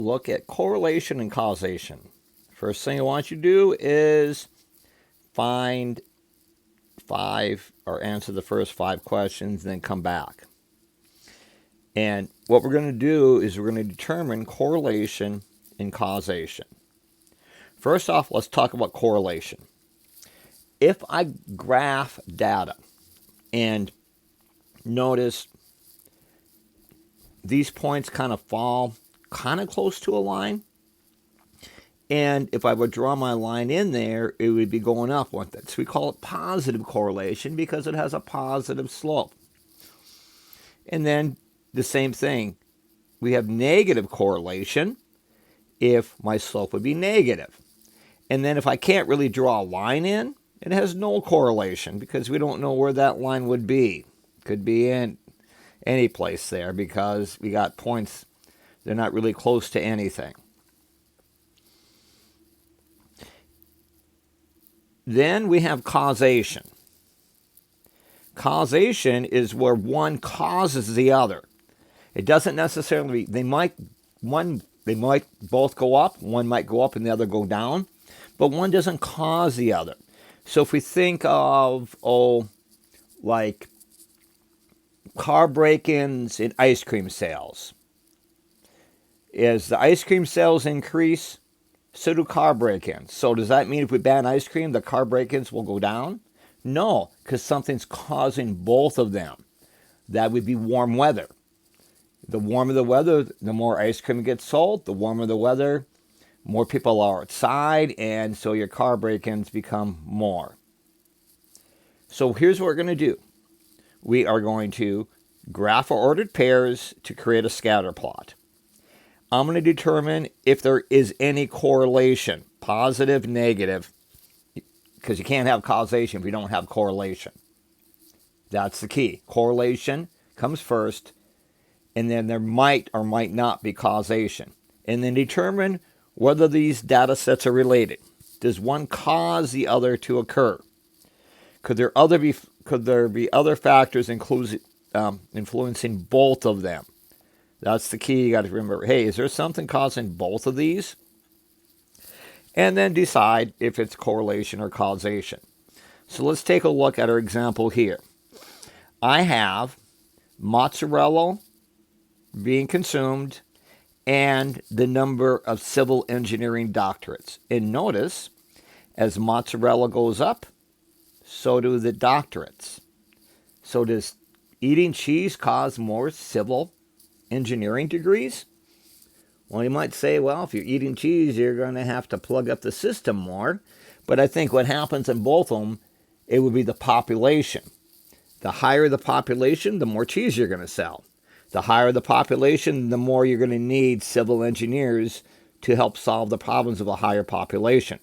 Look at correlation and causation. First thing I want you to do is find five or answer the first five questions, then come back. And what we're going to do is we're going to determine correlation and causation. First off, let's talk about correlation. If I graph data and notice these points kind of fall kind of close to a line, and if I would draw my line in there, it would be going up with it. So we call it positive correlation because it has a positive slope. And then the same thing, we have negative correlation if my slope would be negative. And then if I can't really draw a line in, it has no correlation because we don't know where that line would be. Could be in any place there because we got points, they're not really close to anything. Then we have causation. Causation is where one causes the other. It doesn't necessarily, they might both go up, one might go up and the other go down, but one doesn't cause the other. So if we think of, like car break-ins in ice cream sales. As the ice cream sales increase, so do car break-ins. So does that mean if we ban ice cream, the car break-ins will go down? No, because something's causing both of them. That would be warm weather. The warmer the weather, the more ice cream gets sold. The warmer the weather, more people are outside, and so your car break-ins become more. So here's what we're going to do. We are going to graph our ordered pairs to create a scatter plot. I'm going to determine if there is any correlation, positive, negative, because you can't have causation if you don't have correlation. That's the key. Correlation comes first, and then there might or might not be causation. And then determine whether these data sets are related. Does one cause the other to occur? Could there be other factors influencing both of them? That's the key. You got to remember, hey, is there something causing both of these? And then decide if it's correlation or causation. So let's take a look at our example here. I have mozzarella being consumed and the number of civil engineering doctorates. And notice, as mozzarella goes up, so do the doctorates. So does eating cheese cause more civil engineering degrees? Well, you might say, well, if you're eating cheese, you're going to have to plug up the system more. But I think what happens in both of them, it would be the population. The higher the population, the more cheese you're going to sell. The higher the population, the more you're going to need civil engineers to help solve the problems of a higher population.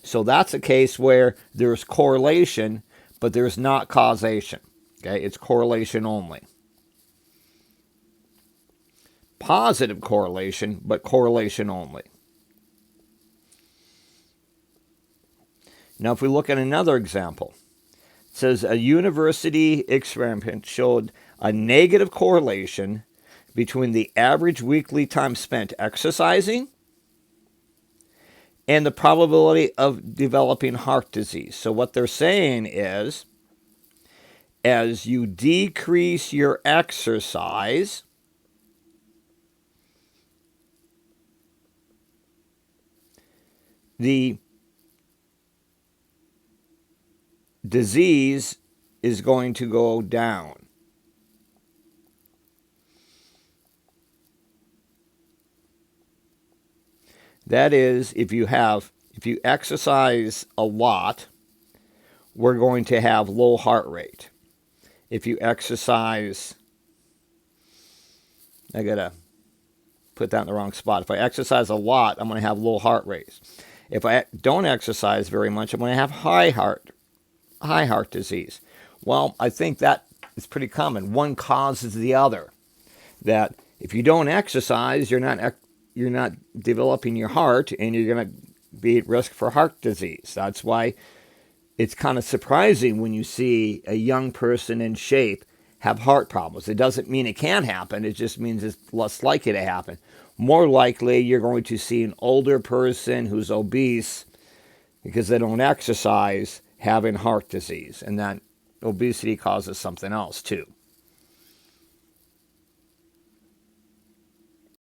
So that's a case where there's correlation, but there's not causation. Okay, it's correlation only. Positive correlation, but correlation only. Now, if we look at another example, it says a university experiment showed a negative correlation between the average weekly time spent exercising and the probability of developing heart disease. So what they're saying is, as you decrease your exercise, the disease is going to go down. That is, if you exercise a lot, we're going to have low heart rate. If you exercise, I gotta put that in the wrong spot. If I exercise a lot, I'm going to have low heart rates. If I don't exercise very much, I'm going to have high heart disease. Well, I think that is pretty common. One causes the other. That if you don't exercise, you're not developing your heart, and you're going to be at risk for heart disease. That's why it's kind of surprising when you see a young person in shape have heart problems. It doesn't mean it can't happen. It just means it's less likely to happen. more likely you're going to see an older person who's obese because they don't exercise having heart disease. And that obesity causes something else too.